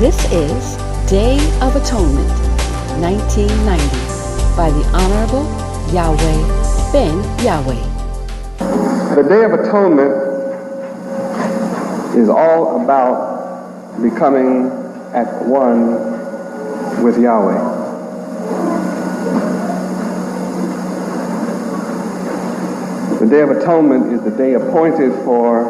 This is Day of Atonement, 1990, by the Honorable Yahweh Ben Yahweh. The Day of Atonement is all about becoming at one with Yahweh. The Day of Atonement is the day appointed for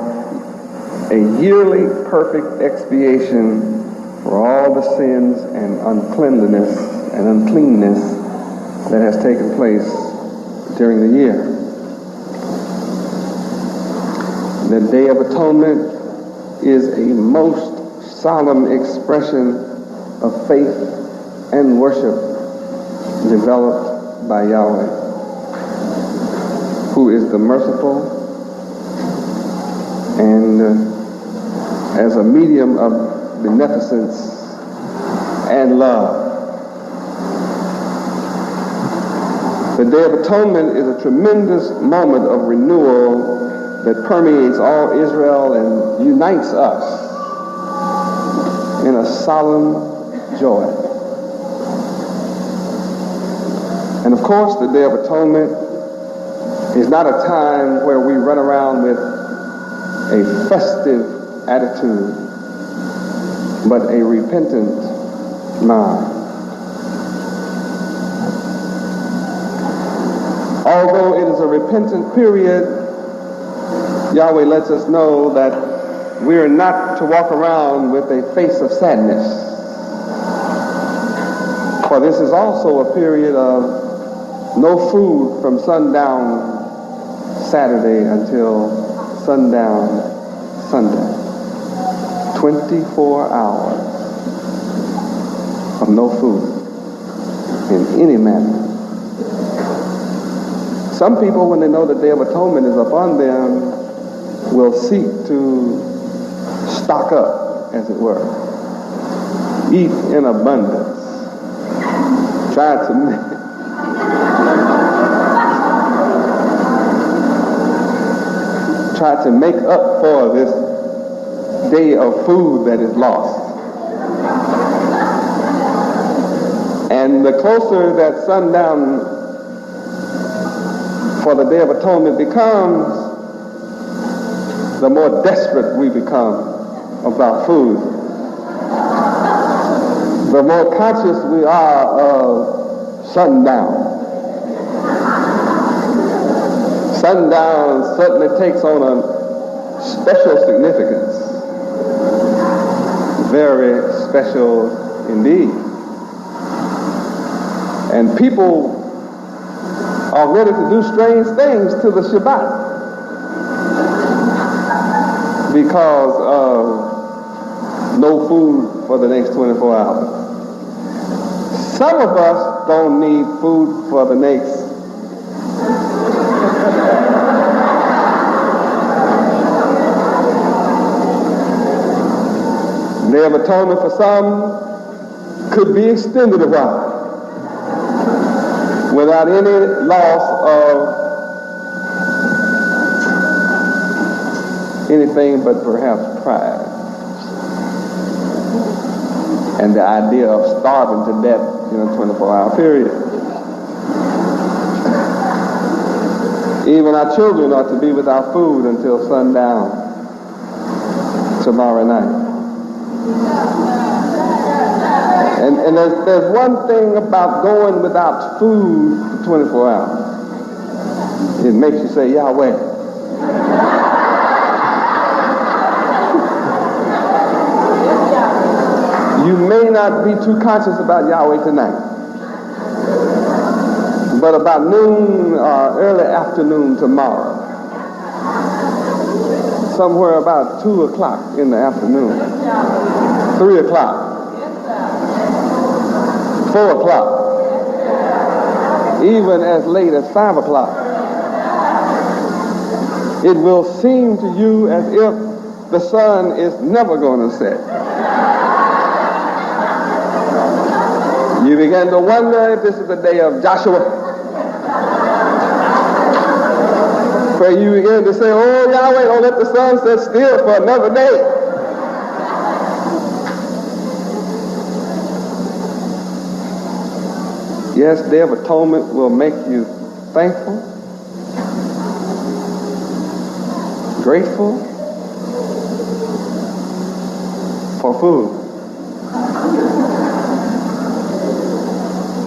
a yearly perfect expiation for all the sins and uncleanliness and uncleanness that has taken place during the year. The Day of Atonement is a most solemn expression of faith and worship developed by Yahweh, who is the merciful, and as a medium of beneficence and love. The Day of Atonement is a tremendous moment of renewal that permeates all Israel and unites us in a solemn joy. And of course, the Day of Atonement is not a time where we run around with a festive attitude, but a repentant mind. Although it is a repentant period, Yahweh lets us know that we are not to walk around with a face of sadness. For this is also a period of no food from sundown Saturday until sundown Sunday. 24 hours of no food in any manner. Some people, when they know the Day of Atonement is upon them, will seek to stock up, as it were. Eat in abundance. Try to make up for this day of food that is lost. And the closer that sundown for the Day of Atonement becomes, the more desperate we become about food. The more conscious we are of sundown. Sundown certainly takes on a special significance. Very special indeed. And people are ready to do strange things to the Shabbat because of no food for the next 24 hours. Some of us don't need food for the next 'The Day of Atonement for some could be extended a while without any loss of anything but perhaps pride and the idea of starving to death in a 24-hour period. Even our children are to be without food until sundown tomorrow night. And there's one thing about going without food for 24 hours. It makes you say, Yahweh. You may not be too conscious about Yahweh tonight, but about noon or early afternoon tomorrow, somewhere about 2 o'clock in the afternoon, 3 o'clock, 4 o'clock, even as late as 5 o'clock, it will seem to you as if the sun is never going to set. You begin to wonder if this is the day of Joshua, where you begin to say, oh Yahweh, don't let the sun set still for another day. Yes, Day of Atonement will make you thankful, grateful for food.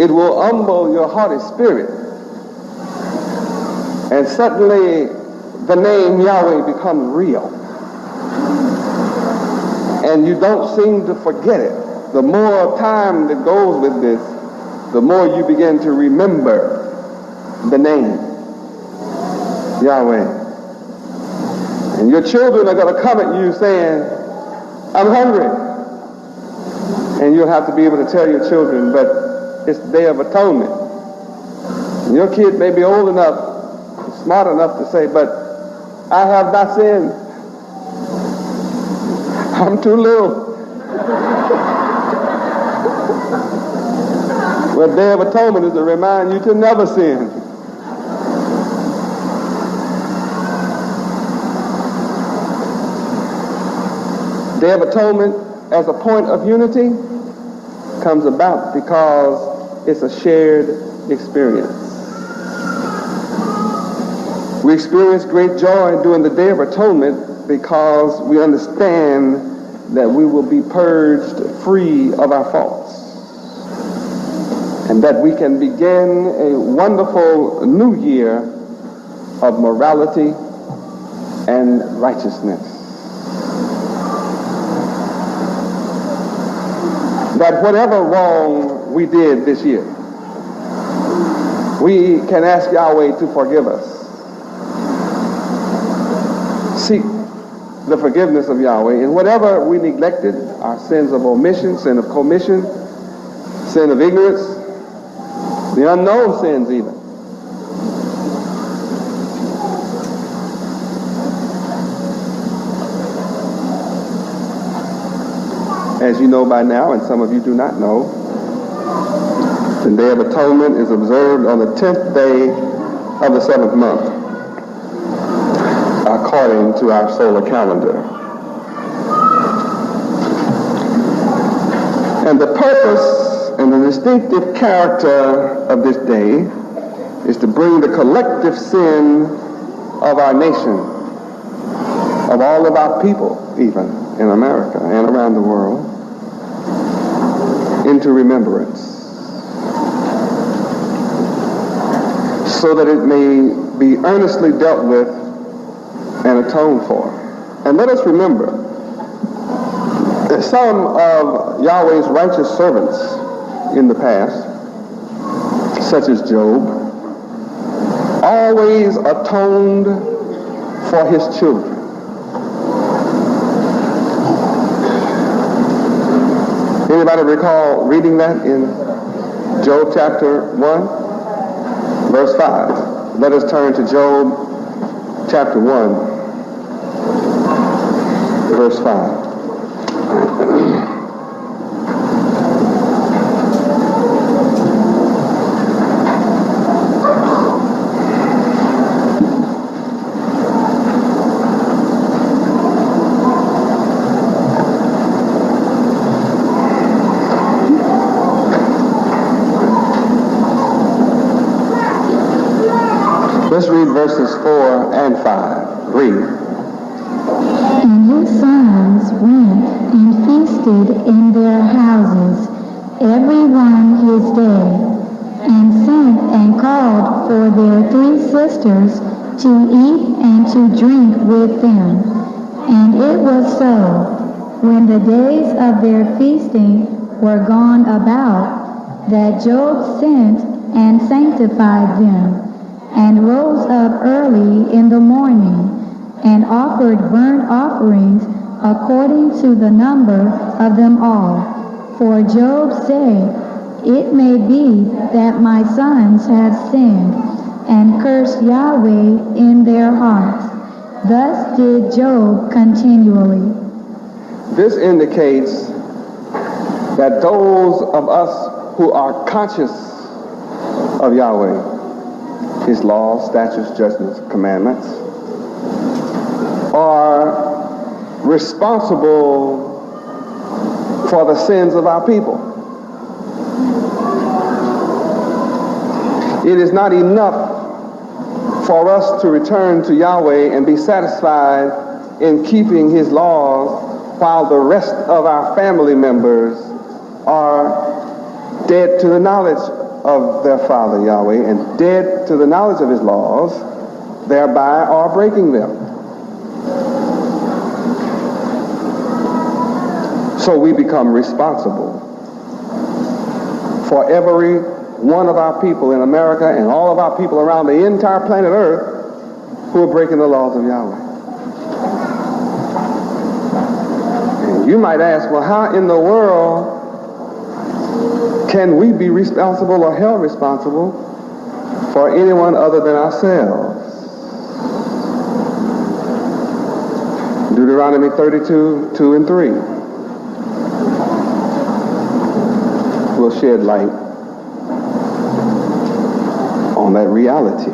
It will humble your haughty spirit, and suddenly the name Yahweh becomes real, and you don't seem to forget it. The more time that goes with this, the more you begin to remember the name Yahweh. And your children are going to come at you saying, I'm hungry. And you'll have to be able to tell your children, but it's the Day of Atonement. And your kid may be old enough, smart enough to say, but I have not sinned. I'm too little. Well, Day of Atonement is to remind you to never sin. Day of Atonement as a point of unity comes about because it's a shared experience. We experience great joy during the Day of Atonement because we understand that we will be purged free of our faults, and that we can begin a wonderful new year of morality and righteousness. That whatever wrong we did this year, we can ask Yahweh to forgive us. Seek the forgiveness of Yahweh. And whatever we neglected, our sins of omission, sin of commission, sin of ignorance, the unknown sins even, as you know by now, and some of you do not know, the Day of Atonement is observed on the 10th day of the 7th month, according to our solar calendar. And the purpose and the distinctive character of this day is to bring the collective sin of our nation, of all of our people, even in America and around the world, into remembrance, so that it may be earnestly dealt with and atoned for. And let us remember that some of Yahweh's righteous servants in the past, such as Job, always atoned for his children. Anybody recall reading that in Job chapter 1, verse 5? Let us turn to Job chapter 1, verse 5. Let's read verses 4 and 5. Read. And his sons went and feasted in their houses, every one his day, and sent and called for their 3 sisters to eat and to drink with them. And it was so, when the days of their feasting were gone about, that Job sent and sanctified them, and rose up early in the morning, and offered burnt offerings according to the number of them all. For Job said, It may be that my sons have sinned, and cursed Yahweh in their hearts. Thus did Job continually. This indicates that those of us who are conscious of Yahweh, his laws, statutes, judgments, commandments, are responsible for the sins of our people. It is not enough for us to return to Yahweh and be satisfied in keeping his laws while the rest of our family members are dead to the knowledge of their Father Yahweh and dead to the knowledge of his laws, thereby are breaking them. So we become responsible for every one of our people in America and all of our people around the entire planet Earth who are breaking the laws of Yahweh. And you might ask, well, how in the world can we be responsible or held responsible for anyone other than ourselves? Deuteronomy 32, 2 and 3 will shed light on that reality.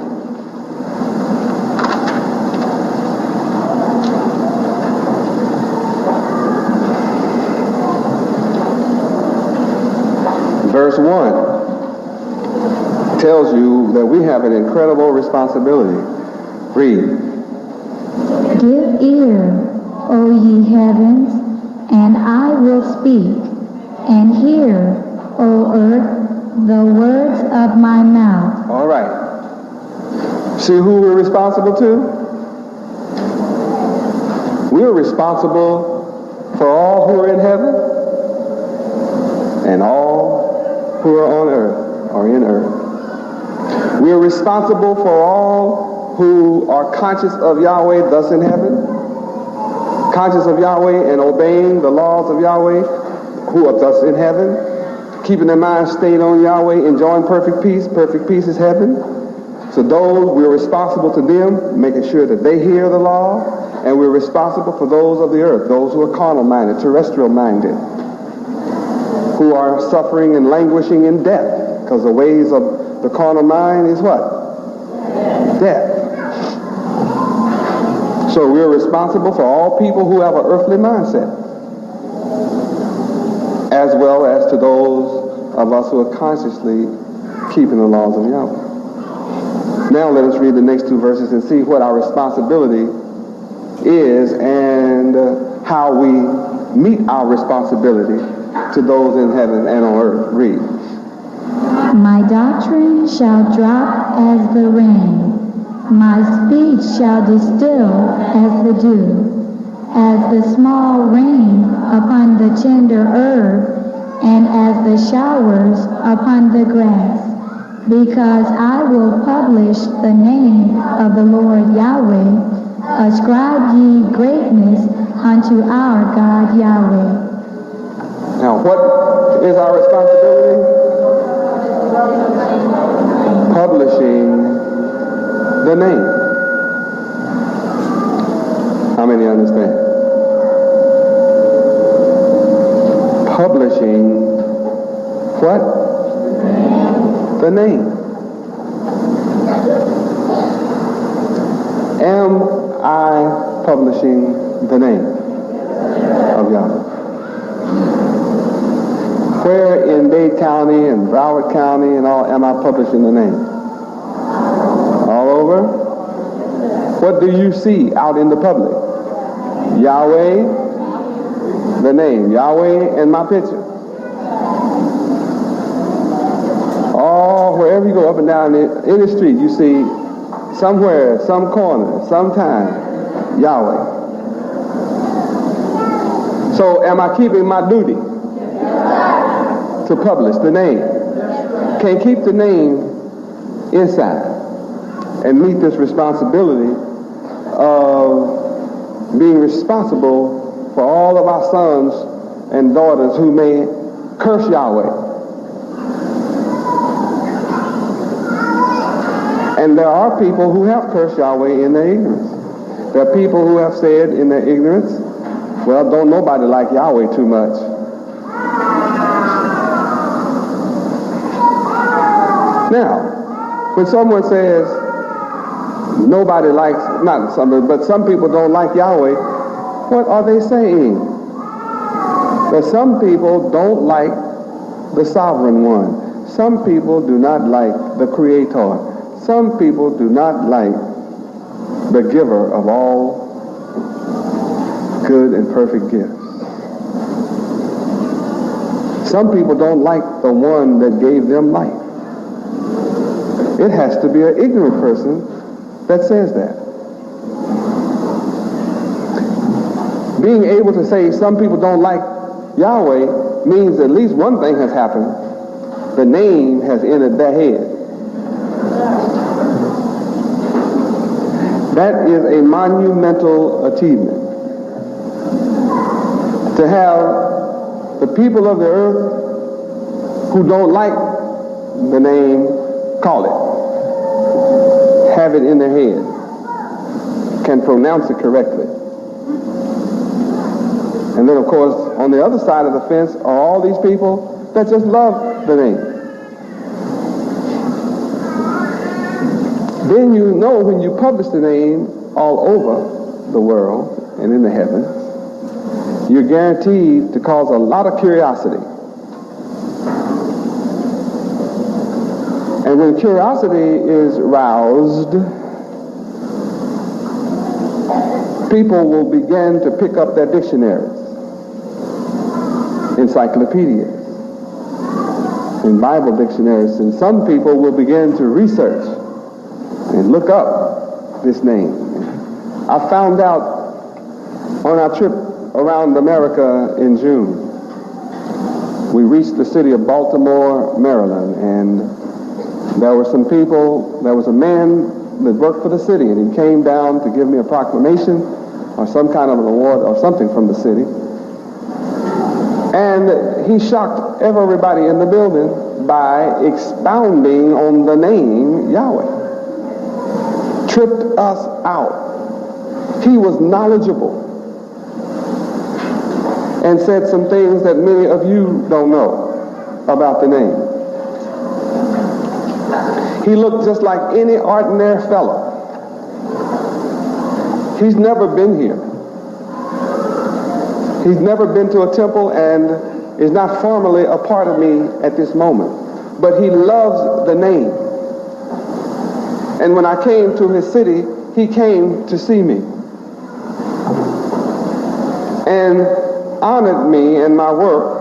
Verse 1 tells you that we have an incredible responsibility. Read. Give ear, O ye heavens, and I will speak, and hear, O earth, the words of my mouth. All right. See who we're responsible to? We're responsible for all who are in heaven and all who are on earth or in earth. We are responsible for all who are conscious of Yahweh, thus in heaven, conscious of Yahweh and obeying the laws of Yahweh, who are thus in heaven, keeping their mind stayed on Yahweh, enjoying perfect peace. Perfect peace is heaven. So those, we're responsible to them, making sure that they hear the law, and we're responsible for those of the earth, those who are carnal-minded, terrestrial-minded, who are suffering and languishing in death, because the ways of the carnal mind is what? Death. So we're responsible for all people who have an earthly mindset, as well as to those of us who are consciously keeping the laws of Yahweh. Now let us read the next two verses and see what our responsibility is and how we meet our responsibility to those in heaven and on earth. Read. My doctrine shall drop as the rain. My speech shall distill as the dew, as the small rain upon the tender herb, and as the showers upon the grass. Because I will publish the name of the Lord Yahweh. Ascribe ye greatness unto our God Yahweh. Now, what is our responsibility? Publishing the name. How many understand? Publishing what? The name. Am I publishing the name of Yahweh? Where in Dade County and Broward County and all am I publishing the name? All over? What do you see out in the public? Yahweh, the name. Yahweh and my picture. Wherever you go up and down in the street, you see somewhere, some corner, sometime, Yahweh. So am I keeping my duty to publish the name? Can't keep the name inside and meet this responsibility of being responsible for all of our sons and daughters who may curse Yahweh. And there are people who have cursed Yahweh in their ignorance. There are people who have said in their ignorance, well, don't nobody like Yahweh too much. Now, when someone says nobody likes, not somebody, but some people don't like Yahweh, what are they saying? That some people don't like the sovereign one. Some people do not like the Creator. Some people do not like the giver of all good and perfect gifts. Some people don't like the one that gave them life. It has to be an ignorant person that says that. Being able to say some people don't like Yahweh means at least one thing has happened. The name has entered their head. That is a monumental achievement. To have the people of the earth who don't like the name call it, have it in their head, can pronounce it correctly. And then, of course, on the other side of the fence are all these people that just love the name. Then you know when you publish the name all over the world and in the heavens, you're guaranteed to cause a lot of curiosity. And when curiosity is roused, people will begin to pick up their dictionaries, encyclopedias, and Bible dictionaries, and some people will begin to research and look up this name. I found out on our trip around America in June, we reached the city of Baltimore, Maryland, and there were some people, there was a man that worked for the city, and he came down to give me a proclamation or some kind of an award or something from the city. And he shocked everybody in the building by expounding on the name Yahweh. Tripped us out. He was knowledgeable and said some things that many of you don't know about the name. He looked just like any ordinary fellow. He's never been here. He's never been to a temple and is not formally a part of me at this moment. But he loves the name. And when I came to his city, he came to see me and honored me and my work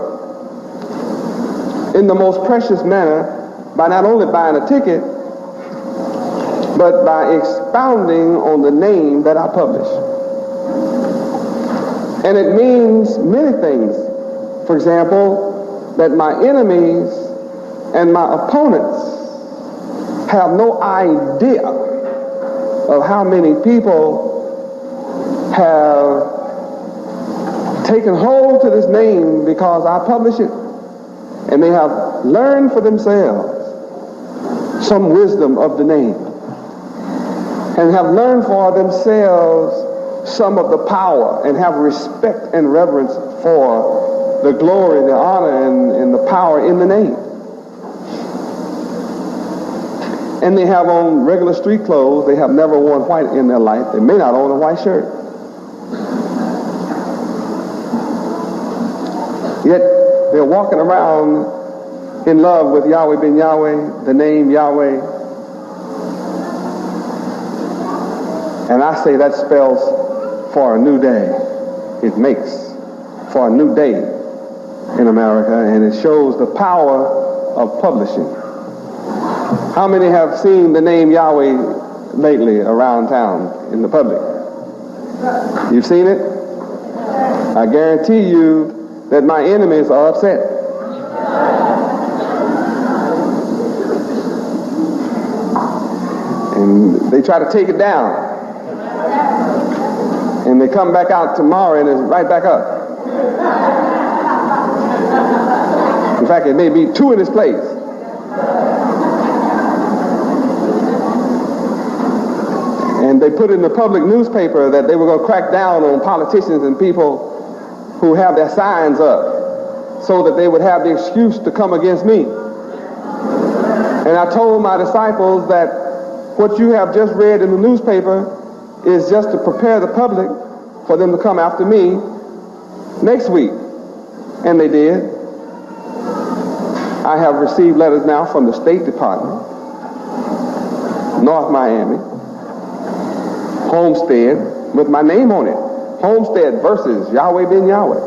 in the most precious manner by not only buying a ticket, but by expounding on the name that I publish. And it means many things. For example, that my enemies and my opponents have no idea of how many people have taken hold to this name because I publish it, and they have learned for themselves some wisdom of the name, and have learned for themselves some of the power, and have respect and reverence for the glory, the honor, and the power in the name. And they have on regular street clothes. They have never worn white in their life. They may not own a white shirt. Yet they're walking around in love with Yahweh ben Yahweh, the name Yahweh. And I say that spells for a new day. It makes for a new day in America, and it shows the power of publishing. How many have seen the name Yahweh lately around town in the public? You've seen it? I guarantee you that my enemies are upset. And they try to take it down. And they come back out tomorrow and it's right back up. In fact, it may be two in its place. And they put in the public newspaper that they were going to crack down on politicians and people who have their signs up so that they would have the excuse to come against me. And I told my disciples that what you have just read in the newspaper is just to prepare the public for them to come after me next week. And they did. I have received letters now from the State Department, North Miami, Homestead, with my name on it. Homestead versus Yahweh Ben Yahweh.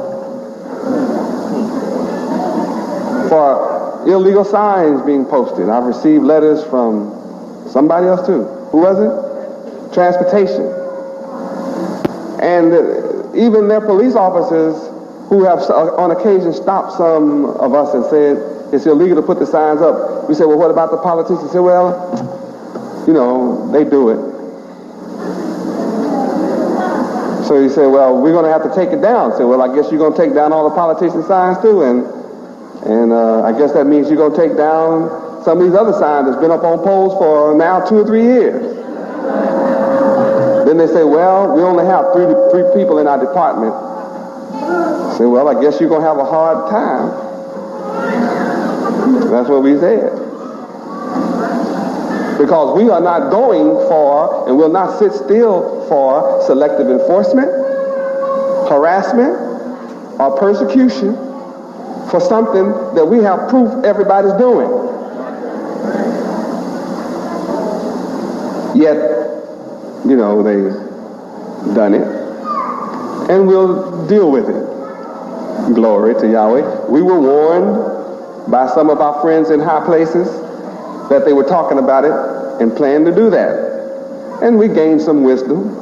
For illegal signs being posted. I've received letters from somebody else too. Who was it? Transportation. And even their police officers who have on occasion stopped some of us and said it's illegal to put the signs up. We say, well, what about the politicians? Say, well, you know, they do it. So he said, well, we're going to have to take it down. I said, well, I guess you're going to take down all the politician signs too, and I guess that means you're going to take down some of these other signs that's been up on poles for now 2 or 3 years. Then they say, well, we only have three people in our department. I say, well, I guess you're going to have a hard time. That's what we said. Because we are not going for and will not sit still for selective enforcement, harassment, or persecution for something that we have proof everybody's doing. Yet, you know, they've done it, and we'll deal with it. Glory to Yahweh. We were warned by some of our friends in high places that they were talking about it and planned to do that. And we gained some wisdom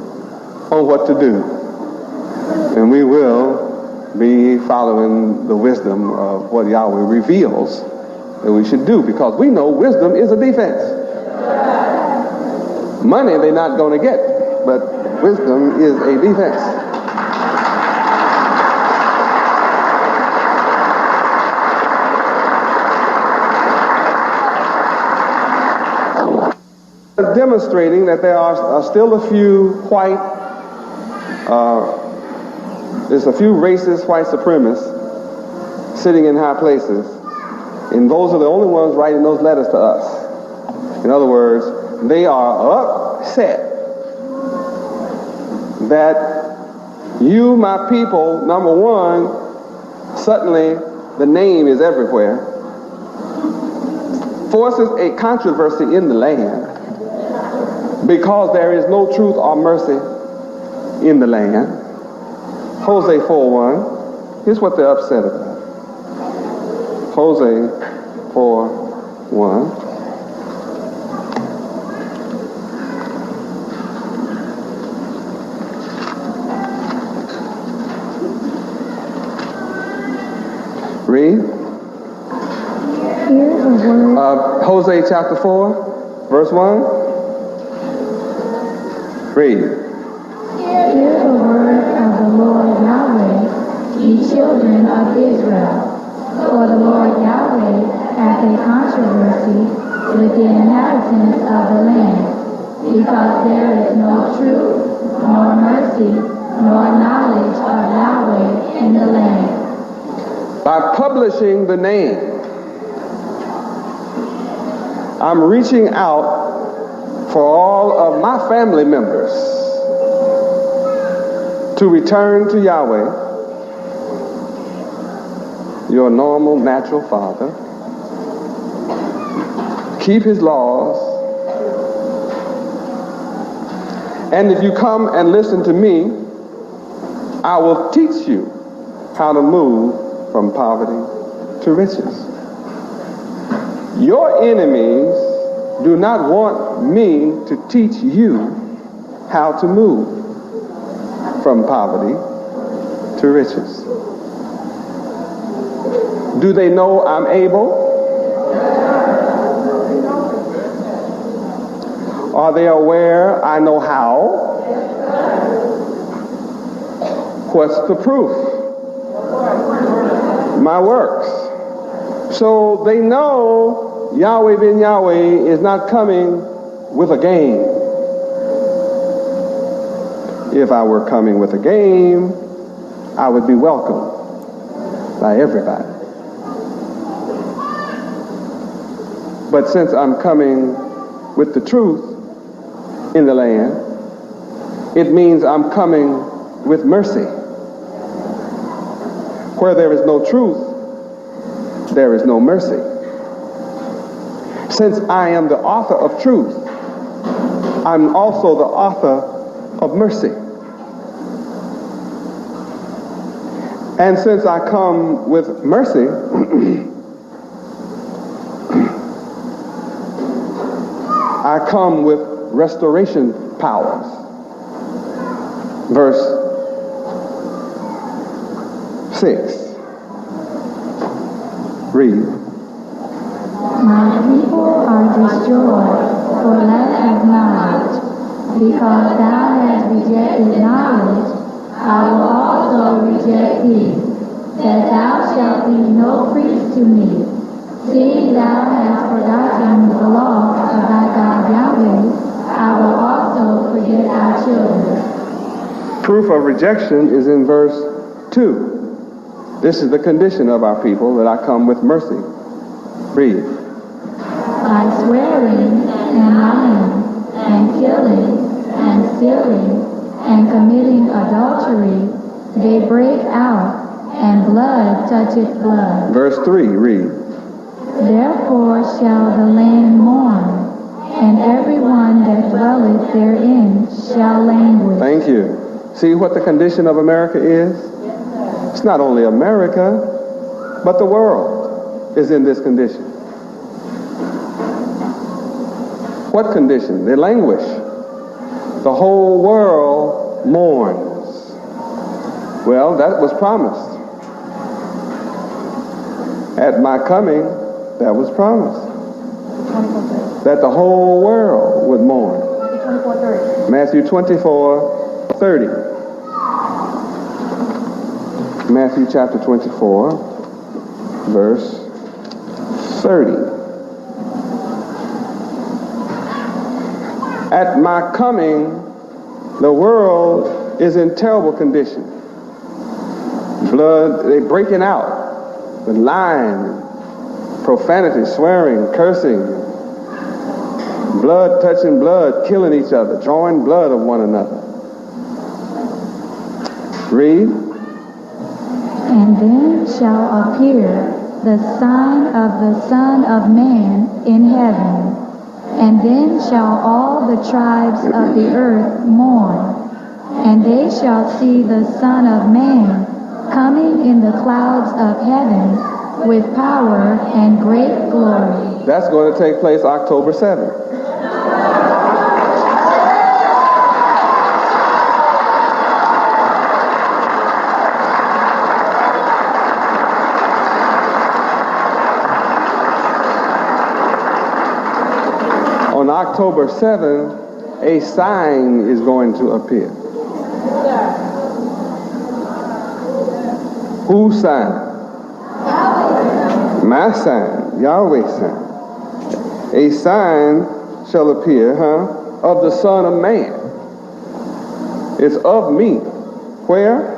on what to do. And we will be following the wisdom of what Yahweh reveals that we should do, because we know wisdom is a defense. Money they're not going to get, but wisdom is a defense. Demonstrating that there are still a few there's a few racist white supremacists sitting in high places, and those are the only ones writing those letters to us. In other words, they are upset that you, my people, number one, suddenly the name is everywhere, forces a controversy in the land, because there is no truth or mercy in the land. Hosea 4:1. Here's what they're upset about. Hosea 4:1. Read. Hear the word. Hosea chapter 4, verse 1. Read. Hear the word of the Lord Yahweh, ye children of Israel. For the Lord Yahweh hath a controversy with the inhabitants of the land, because there is no truth, nor mercy, nor knowledge of Yahweh in the land. By publishing the name, I'm reaching out for all of my family members to return to Yahweh, your normal, natural Father, keep His laws, and if you come and listen to me, I will teach you how to move from poverty to riches. Your enemies do not want me to teach you how to move from poverty to riches. Do they know I'm able? Are they aware I know how? What's the proof? My works. So they know Yahweh Ben Yahweh is not coming with a game. If I were coming with a game, I would be welcomed by everybody. But since I'm coming with the truth in the land, it means I'm coming with mercy. Where there is no truth, there is no mercy. Since I am the author of truth, I'm also the author of mercy. And since I come with mercy, I come with restoration powers. Verse 6. Read. My people are destroyed for lack of knowledge. Because thou hast rejected knowledge, I will also reject thee, that thou shalt be no priest to me. Seeing thou hast forgotten the law of thy God Yahweh, I will also forget thy children. Proof of rejection is in verse 2. This is the condition of our people, that I come with mercy. Read. By swearing and lying and killing and stealing and committing adultery, they break out, and blood toucheth blood. Verse 3, read. Therefore shall the land mourn, and everyone that dwelleth therein shall languish. Thank you. See what the condition of America is? It's not only America, but the world is in this condition. What condition? They languish. The whole world mourns. Well, that was promised. At my coming, that was promised. That the whole world would mourn. Matthew 24:30. Matthew chapter 24, verse 30. At my coming, the world is in terrible condition. Blood, they breaking out with lying, profanity, swearing, cursing, blood touching blood, killing each other, drawing blood of one another. Read. And then shall appear the sign of the Son of Man in heaven. And then shall all the tribes of the earth mourn. And they shall see the Son of Man coming in the clouds of heaven with power and great glory. That's going to take place October 7th. On October 7th, a sign is going to appear. Whose sign? My sign, Yahweh's sign. A sign shall appear, of the Son of Man. It's of me. Where?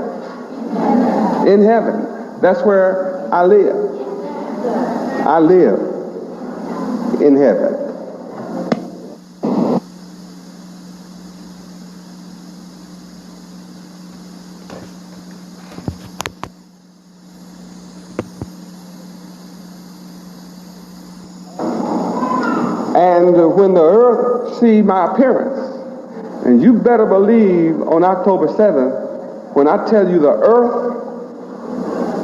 In heaven. That's where I live. I live in heaven. And when the earth see my appearance, and you better believe on October 7th, when I tell you the earth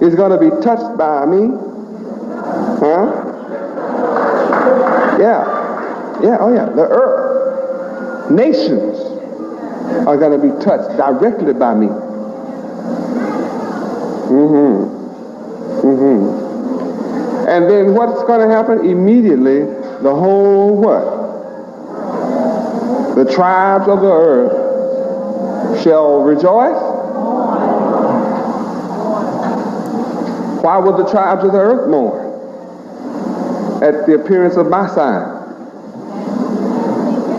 is going to be touched by me, the earth, nations are going to be touched directly by me. And then what's going to happen? Immediately, the whole what? The tribes of the earth shall rejoice. Why would the tribes of the earth mourn? At the appearance of my sign.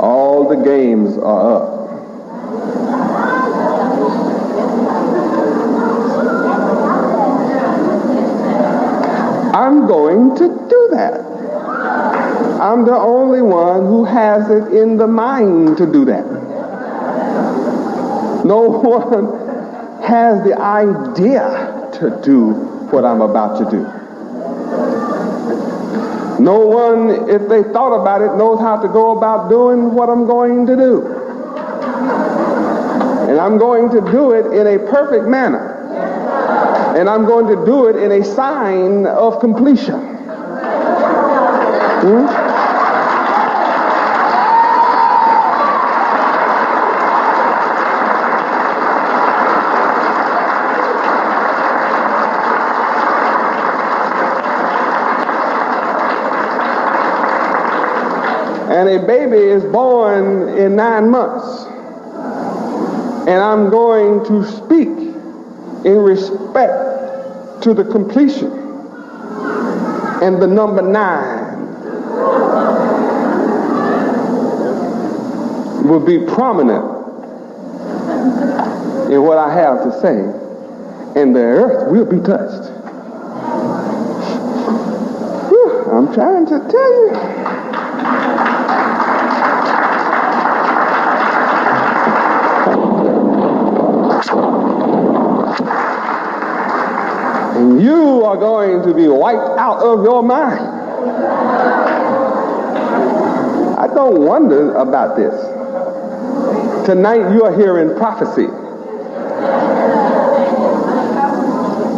All the games are up. I'm going to do that. I'm the only one who has it in the mind to do that. No one has the idea to do what I'm about to do. No one, if they thought about it, knows how to go about doing what I'm going to do. And I'm going to do it in a perfect manner. And I'm going to do it in a sign of completion. And a baby is born in 9 months. And I'm going to speak in respect to the completion and the number 9 will be prominent in what I have to say, and the earth will be touched. Whew, I'm trying to tell you. And you are going to be wiped out of your mind. I don't wonder about this. Tonight you are hearing prophecy.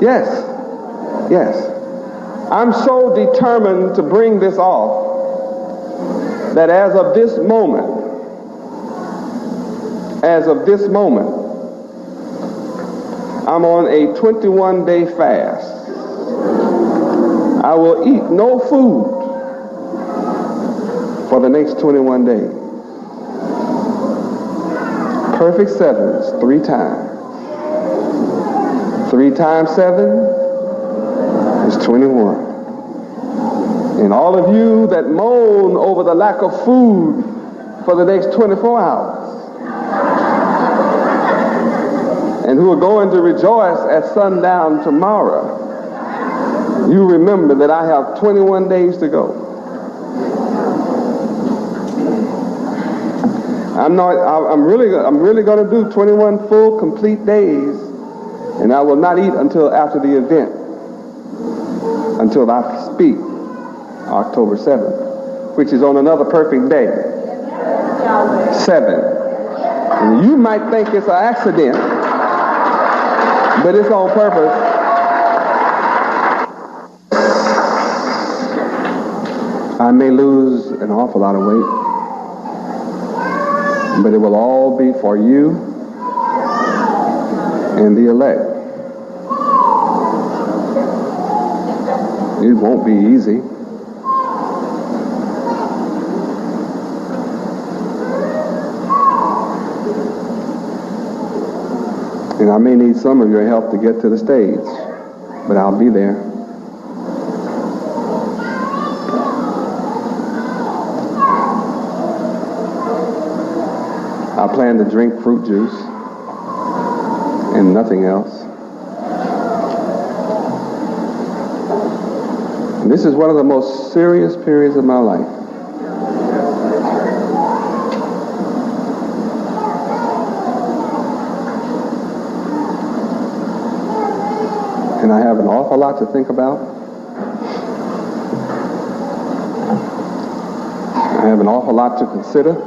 Yes, yes. I'm so determined to bring this off that as of this moment, I'm on a 21-day fast. I will eat no food for the next 21 days. Perfect sevens 3 times. 3 times 7 is 21. And all of you that moan over the lack of food for the next 24 hours, and who are going to rejoice at sundown tomorrow, you remember that I have 21 days to go. I'm really going to do 21 full, complete days, and I will not eat until after the event, until I speak October 7th, which is on another perfect day, 7. And you might think it's an accident, but it's on purpose. I may lose an awful lot of weight, but it will all be for you and the elect. It won't be easy. And I may need some of your help to get to the stage, but I'll be there. I plan to drink fruit juice and nothing else. And this is one of the most serious periods of my life. And I have an awful lot to think about. I have an awful lot to consider.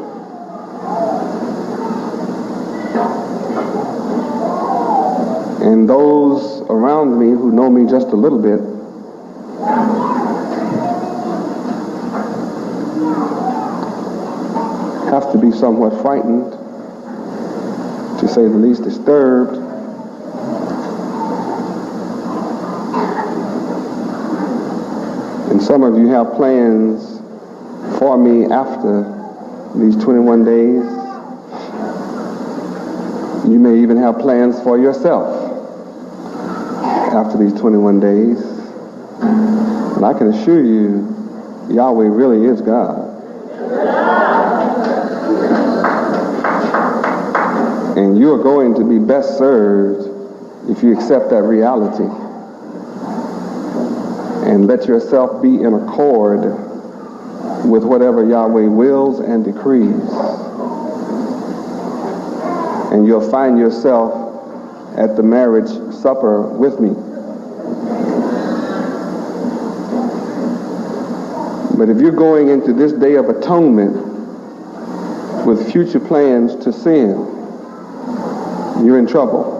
And those around me who know me just a little bit have to be somewhat frightened, to say the least disturbed. And some of you have plans for me after these 21 days. You may even have plans for yourself after these 21 days. And I can assure you, Yahweh really is God. And you are going to be best served if you accept that reality and let yourself be in accord with whatever Yahweh wills and decrees. And you'll find yourself at the marriage supper with me. But if you're going into this Day of Atonement with future plans to sin, you're in trouble.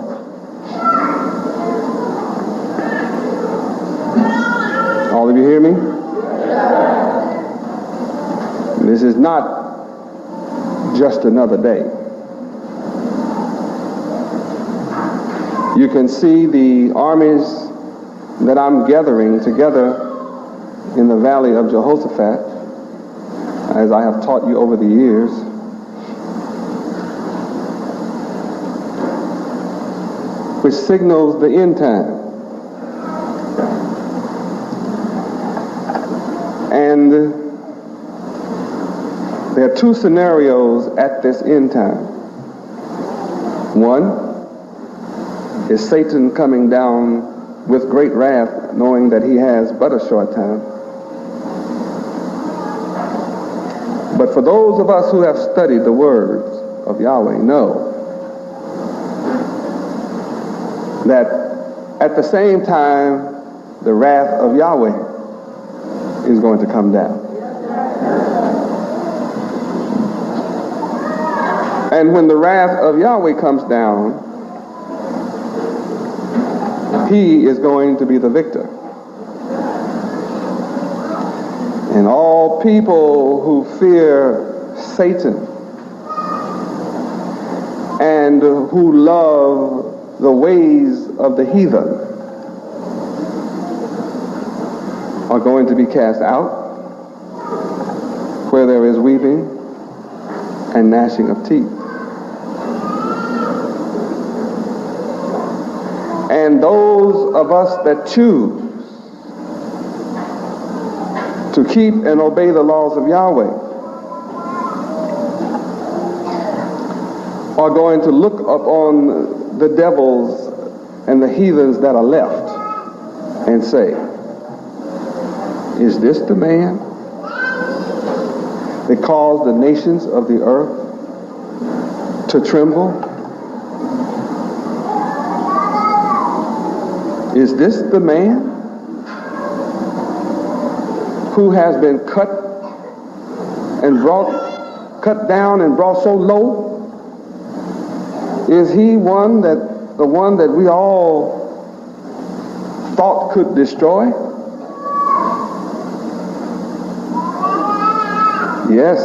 All of you hear me? This is not just another day. You can see the armies that I'm gathering together in the valley of Jehoshaphat, as I have taught you over the years. Which signals the end time. And there are two scenarios at this end time. One is Satan coming down with great wrath, knowing that he has but a short time. But for those of us who have studied the words of Yahweh, know that at the same time, the wrath of Yahweh is going to come down. And when the wrath of Yahweh comes down, he is going to be the victor. And all people who fear Satan and who love the ways of the heathen are going to be cast out, where there is weeping and gnashing of teeth. And those of us that choose to keep and obey the laws of Yahweh are going to look upon the devils and the heathens that are left and say, is this the man that caused the nations of the earth to tremble? Is this the man who has been cut down and brought so low? Is he the one that we all thought could destroy? Yes,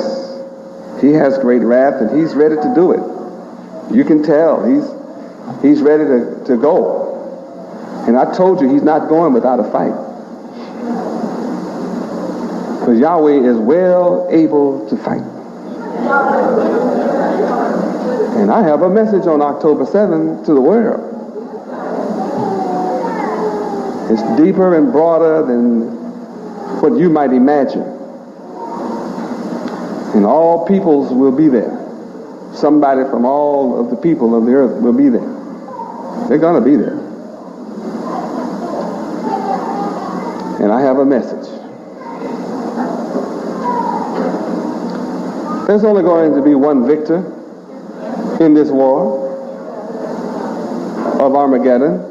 he has great wrath and he's ready to do it. You can tell he's ready to go. And I told you he's not going without a fight. Because Yahweh is well able to fight. And I have a message on October 7th to the world. It's deeper and broader than what you might imagine. And all peoples will be there. Somebody from all of the people of the earth will be there. They're going to be there. And I have a message. There's only going to be one victor in this war of Armageddon.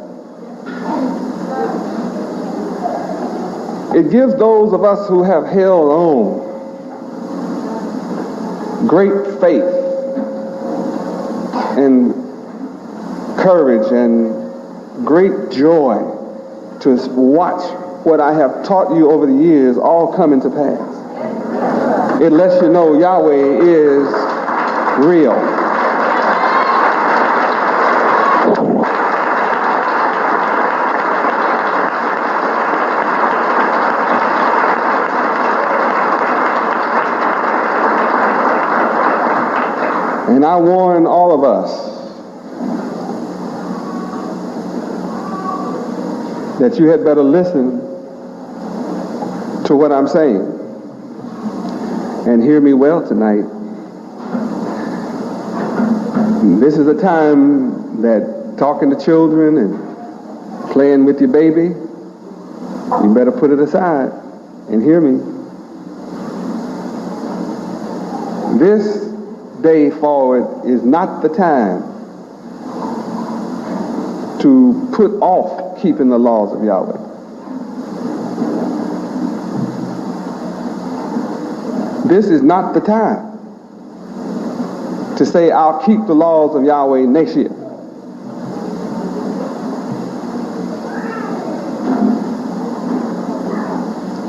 It gives those of us who have held on great faith and courage and great joy to watch what I have taught you over the years all coming to pass. It lets you know Yahweh is real. And I warn all of us that you had better listen to what I'm saying and hear me well tonight. This is a time that talking to children and playing with your baby, you better put it aside and hear me. This day forward is not the time to put off keeping the laws of Yahweh. This is not the time to say, I'll keep the laws of Yahweh next year.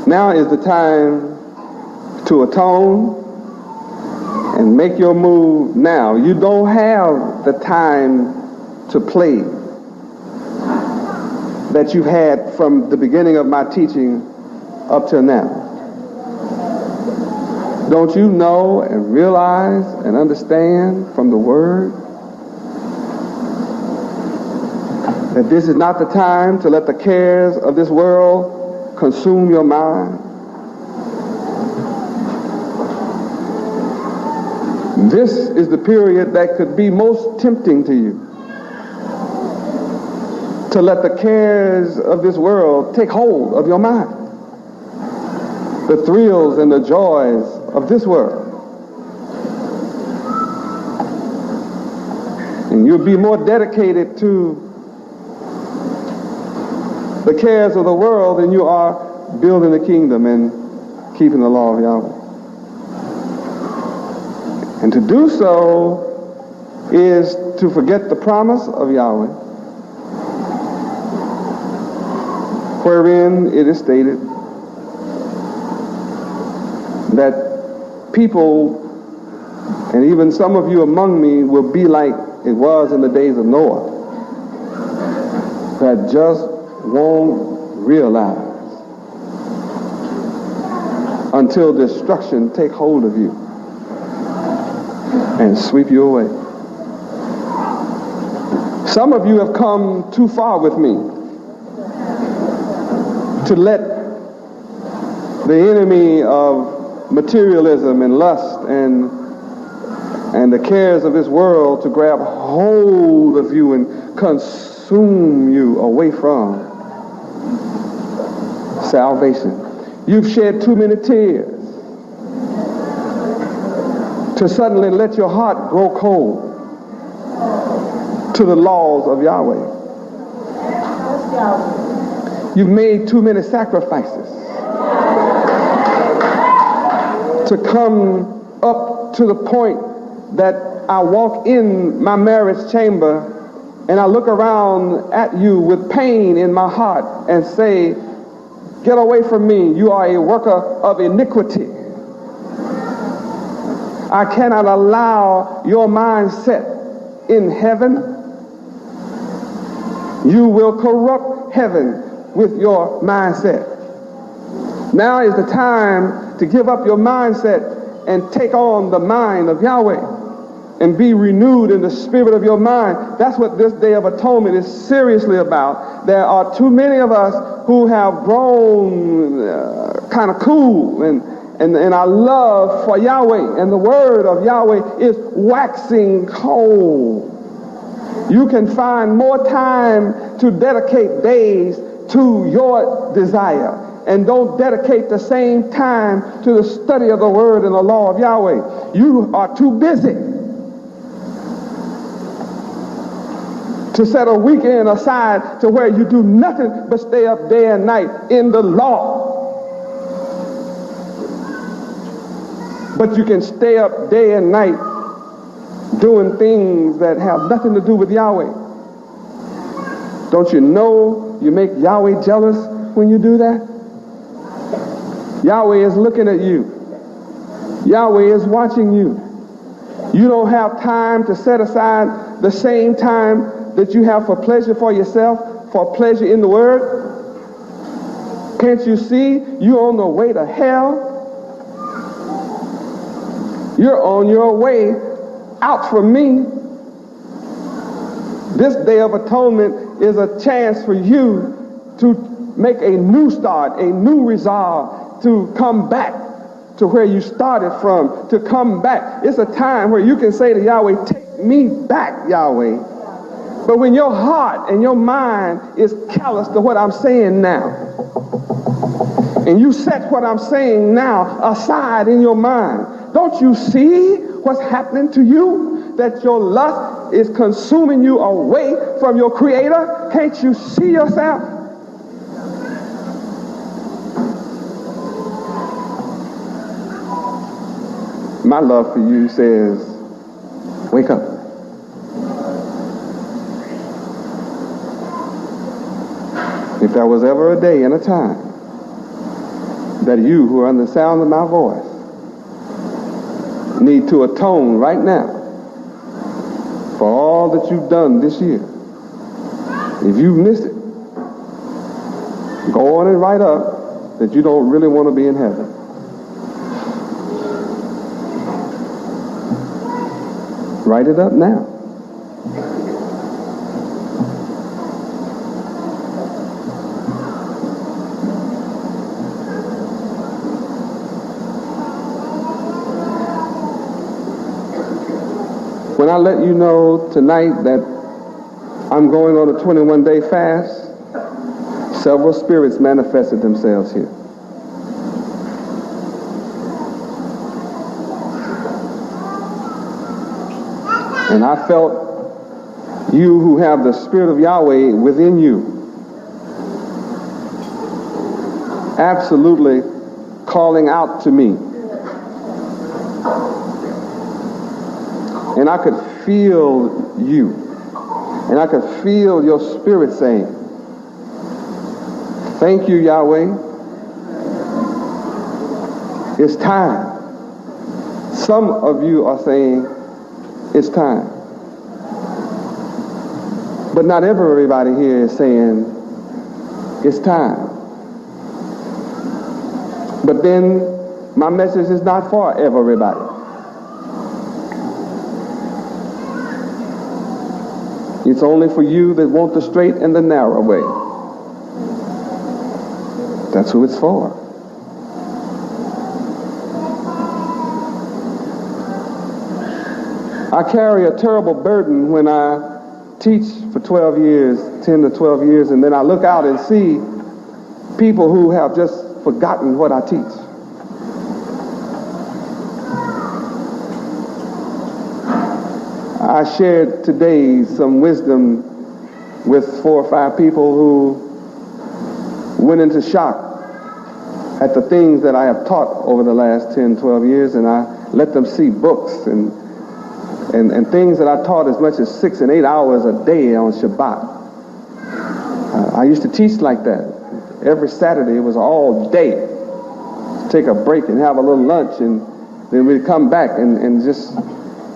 Now is the time to atone and make your move now. You don't have the time to play that you've had from the beginning of my teaching up till now. Don't you know and realize and understand from the Word that this is not the time to let the cares of this world consume your mind? This is the period that could be most tempting to you, to let the cares of this world take hold of your mind, the thrills and the joys of this world. And you'll be more dedicated to the cares of the world than you are building the kingdom and keeping the law of Yahweh. And to do so is to forget the promise of Yahweh, wherein it is stated that people, and even some of you among me, will be like it was in the days of Noah, that just won't realize until destruction take hold of you and sweep you away. Some of you have come too far with me to let the enemy of materialism and lust and the cares of this world to grab hold of you and consume you away from salvation. You've shed too many tears to suddenly let your heart grow cold to the laws of Yahweh. You've made too many sacrifices to come up to the point that I walk in my marriage chamber and I look around at you with pain in my heart and say, get away from me, you are a worker of iniquity. I cannot allow your mindset in heaven. You will corrupt heaven with your mindset. Now is the time to give up your mindset and take on the mind of Yahweh and be renewed in the spirit of your mind. That's what this Day of Atonement is seriously about. There are too many of us who have grown kind of cool, and our love for Yahweh and the word of Yahweh is waxing cold. You can find more time to dedicate days to your desire, and don't dedicate the same time to the study of the word and the law of Yahweh. You are too busy to set a weekend aside to where you do nothing but stay up day and night in the law. But you can stay up day and night doing things that have nothing to do with Yahweh. Don't you know you make Yahweh jealous when you do that? Yahweh is looking at you. Yahweh is watching you. You don't have time to set aside the same time that you have for pleasure for yourself, for pleasure in the Word. Can't you see you're on the way to hell? You're on your way out from me. This Day of Atonement is a chance for you to make a new start, a new resolve, to come back to where you started from, to come back. It's a time where you can say to Yahweh, take me back, Yahweh. But when your heart and your mind is callous to what I'm saying now, and you set what I'm saying now aside in your mind, don't you see what's happening to you? That your lust is consuming you away from your Creator? Can't you see yourself? My love for you says, wake up. If there was ever a day and a time that you who are under the sound of my voice need to atone right now for all that you've done this year, if you've missed it, go on and write up that you don't really want to be in heaven. Write it up now. When I let you know tonight that I'm going on a 21-day fast, several spirits manifested themselves here. And I felt you who have the Spirit of Yahweh within you absolutely calling out to me. And I could feel you. And I could feel your spirit saying, thank you, Yahweh. It's time. Some of you are saying, it's time. But not everybody here is saying, it's time. But then my message is not for everybody. It's only for you that want the straight and the narrow way. That's who it's for. I carry a terrible burden when I teach for 12 years, 10 to 12 years, and then I look out and see people who have just forgotten what I teach. I shared today some wisdom with 4 or 5 people who went into shock at the things that I have taught over the last 10, 12 years, and I let them see books and things that I taught as much as 6 and 8 hours a day on Shabbat. I used to teach like that. Every Saturday it was all day. Take a break and have a little lunch, and then we'd come back and just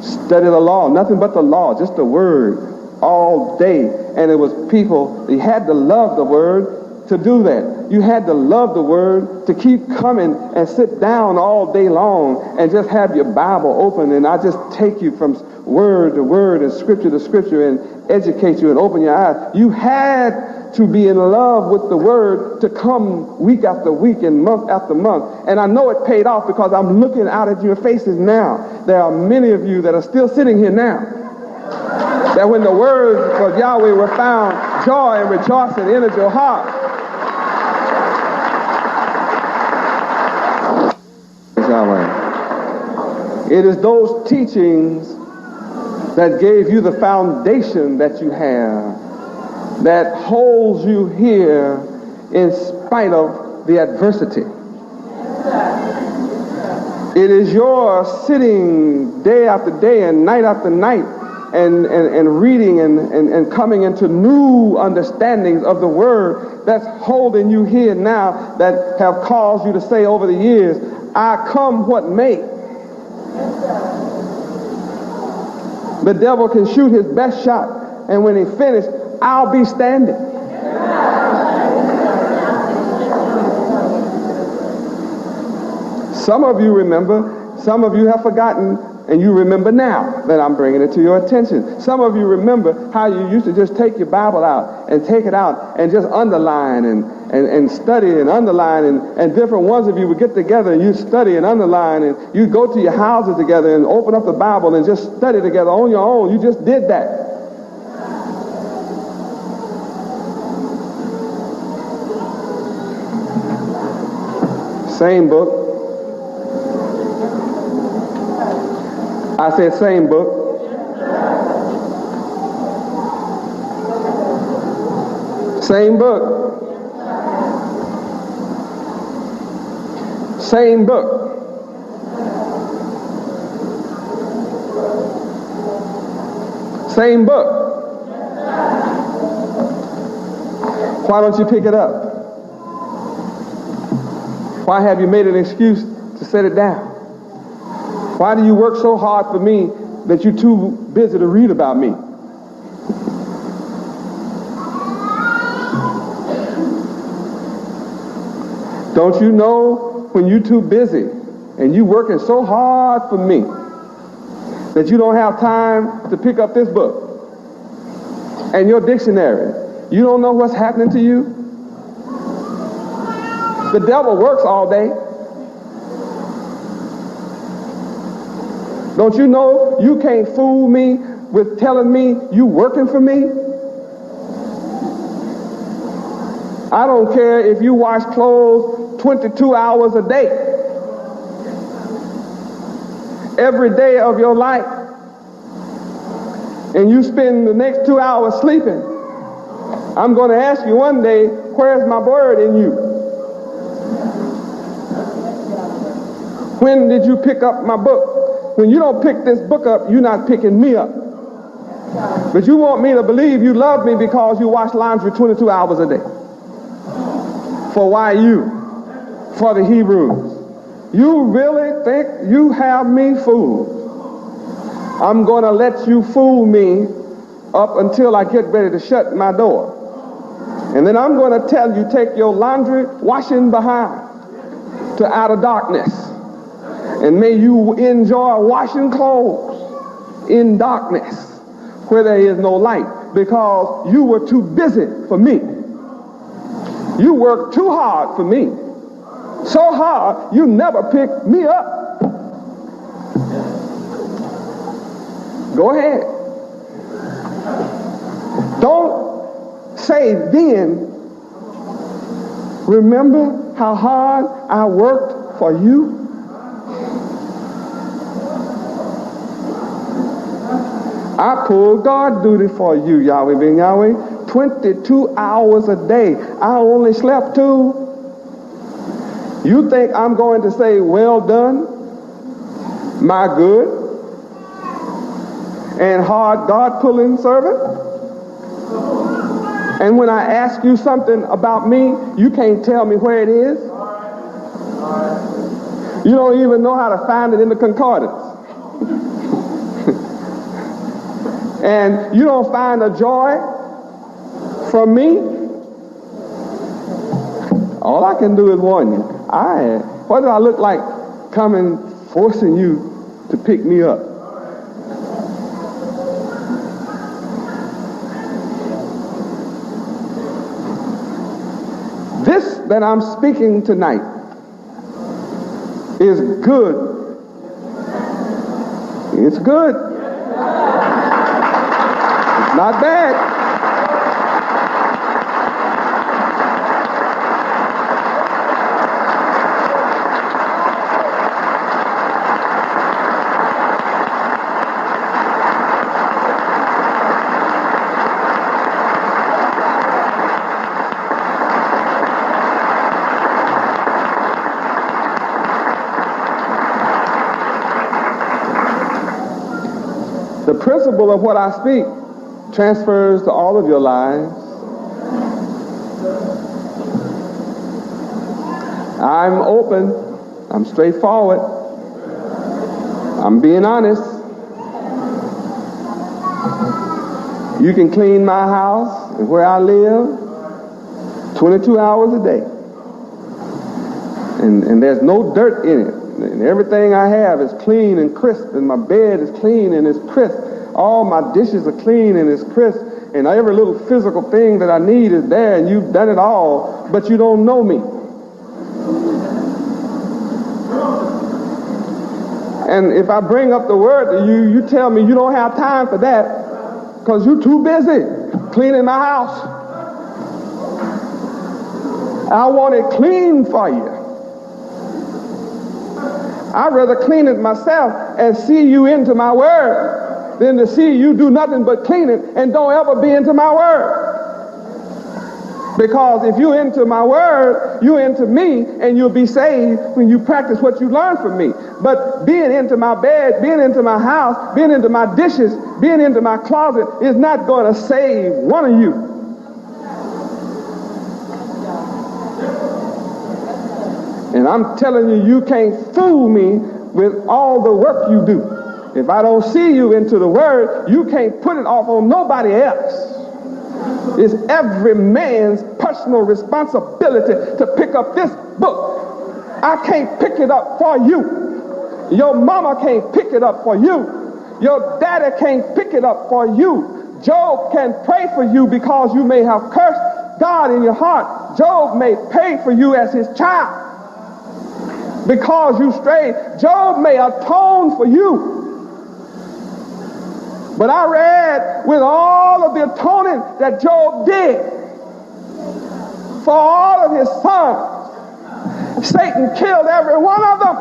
study the law, nothing but the law, just the word, all day. And it was people, you had to love the word to do that. You had to love the word to keep coming and sit down all day long and just have your Bible open, and I just take you from word to word and scripture to scripture and educate you and open your eyes. You had to be in love with the word to come week after week and month after month. And I know it paid off because I'm looking out at your faces now. There are many of you that are still sitting here now, that when the words of Yahweh were found, joy and rejoicing entered your heart. Yahweh. It is those teachings that gave you the foundation that you have, that holds you here in spite of the adversity. It is your sitting day after day and night after night and reading and coming into new understandings of the word that's holding you here now, that have caused you to say over the years, I come what may. The devil can shoot his best shot, and when he finished, I'll be standing. Some of you remember, some of you have forgotten, and you remember now that I'm bringing it to your attention. Some of you remember how you used to just take your Bible out and take it out and just underline and study and underline, and different ones of you would get together and you'd study and underline, and you'd go to your houses together and open up the Bible and just study together on your own. You just did that. Same book. I said same book. Same book. Same book. Same book. Why don't you pick it up? Why have you made an excuse to set it down? Why do you work so hard for me that you're too busy to read about me? Don't you know when you're too busy and you working so hard for me that you don't have time to pick up this book and your dictionary? You don't know what's happening to you? The devil works all day. Don't you know you can't fool me with telling me you working for me? I don't care if you wash clothes 22 hours a day. Every day of your life. And you spend the next 2 hours sleeping. I'm going to ask you one day, where's my word in you? When did you pick up my book? When you don't pick this book up, you're not picking me up. But you want me to believe you love me because you wash laundry 22 hours a day. For why you? For the Hebrews. You really think you have me fooled? I'm going to let you fool me up until I get ready to shut my door. And then I'm going to tell you, take your laundry washing behind to outer darkness. And may you enjoy washing clothes in darkness where there is no light, because you were too busy for me. You worked too hard for me. So hard, you never picked me up. Go ahead. Don't say then, remember how hard I worked for you? I pulled guard duty for you, Yahweh ben Yahweh, 22 hours a day. I only slept 2. You think I'm going to say, well done, my good and hard God-pulling servant? And when I ask you something about me, you can't tell me where it is? You don't even know how to find it in the concordance. And you don't find a joy from me? All I can do is warn you. What do I look like coming, forcing you to pick me up? This that I'm speaking tonight is good. It's good. It's not bad. The principle of what I speak transfers to all of your lives. I'm open. I'm straightforward. I'm being honest. You can clean my house and where I live 22 hours a day. And there's no dirt in it. And everything I have is clean and crisp, and my bed is clean and it's crisp. All my dishes are clean and it's crisp, and every little physical thing that I need is there, and you've done it all, but you don't know me. And if I bring up the word to you, you tell me you don't have time for that because you're too busy cleaning my house. I want it clean for you. I'd rather clean it myself and see you into my word than to see you do nothing but clean it and don't ever be into my word. Because if you're into my word, you're into me, and you'll be saved when you practice what you learn from me. But being into my bed, being into my house, being into my dishes, being into my closet is not going to save one of you. And I'm telling you, you can't fool me with all the work you do. If I don't see you into the word, you can't put it off on nobody else. It's every man's personal responsibility to pick up this book. I can't pick it up for you. Your mama can't pick it up for you. Your daddy can't pick it up for you. Job can pray for you because you may have cursed God in your heart. Job may pray for you as his child because you strayed. Job may atone for you. But I read with all of the atoning that Job did for all of his sons. Satan killed every one of them.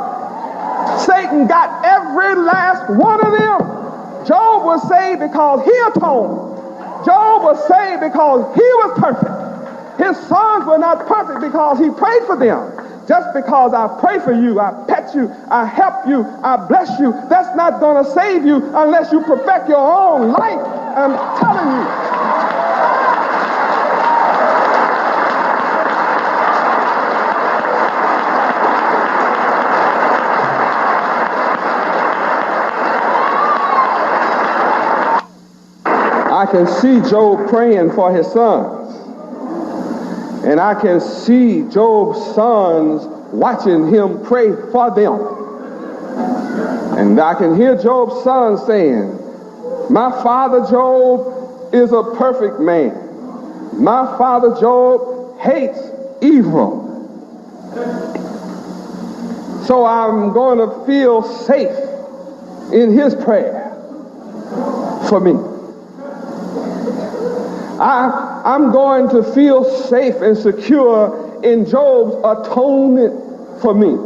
Satan got every last one of them. Job was saved because he atoned. Job was saved because he was perfect. His sons were not perfect because he prayed for them. Just because I pray for you, I pet you, I help you, I bless you, that's not going to save you unless you perfect your own life. I'm telling you. I can see Job praying for his sons. And I can see Job's sons watching him pray for them. And I can hear Job's sons saying, my father Job is a perfect man. My father Job hates evil. So I'm going to feel safe in his prayer for me. I'm going to feel safe and secure in Job's atonement for me.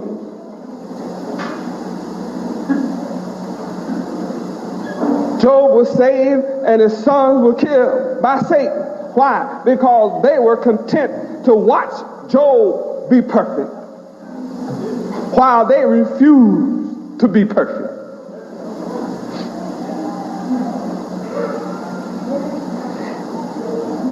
Job was saved and his sons were killed by Satan. Why? Because they were content to watch Job be perfect while they refused to be perfect.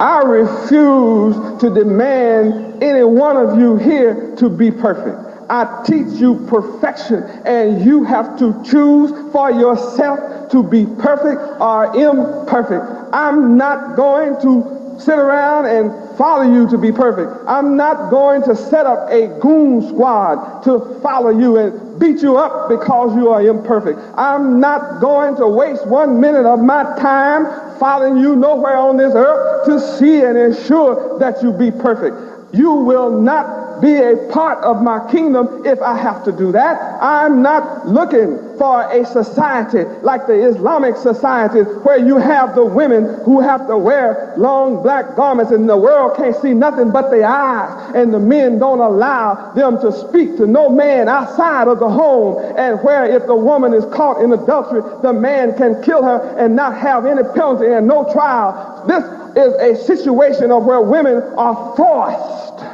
I refuse to demand any one of you here to be perfect. I teach you perfection, and you have to choose for yourself to be perfect or imperfect. I'm not going to sit around and follow you to be perfect. I'm not going to set up a goon squad to follow you and beat you up because you are imperfect. I'm not going to waste 1 minute of my time following you nowhere on this earth to see and ensure that you be perfect. You will not be a part of my kingdom if I have to do that. I'm not looking for a society like the Islamic society where you have the women who have to wear long black garments and the world can't see nothing but their eyes, and the men don't allow them to speak to no man outside of the home, and where if the woman is caught in adultery, the man can kill her and not have any penalty and no trial. This is a situation of where women are forced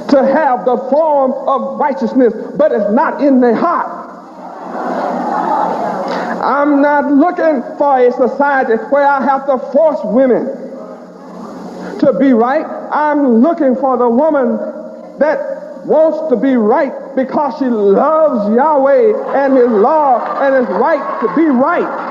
to have the form of righteousness, but it's not in their heart. I'm not looking for a society where I have to force women to be right. I'm looking for the woman that wants to be right because she loves Yahweh and his law and is right to be right.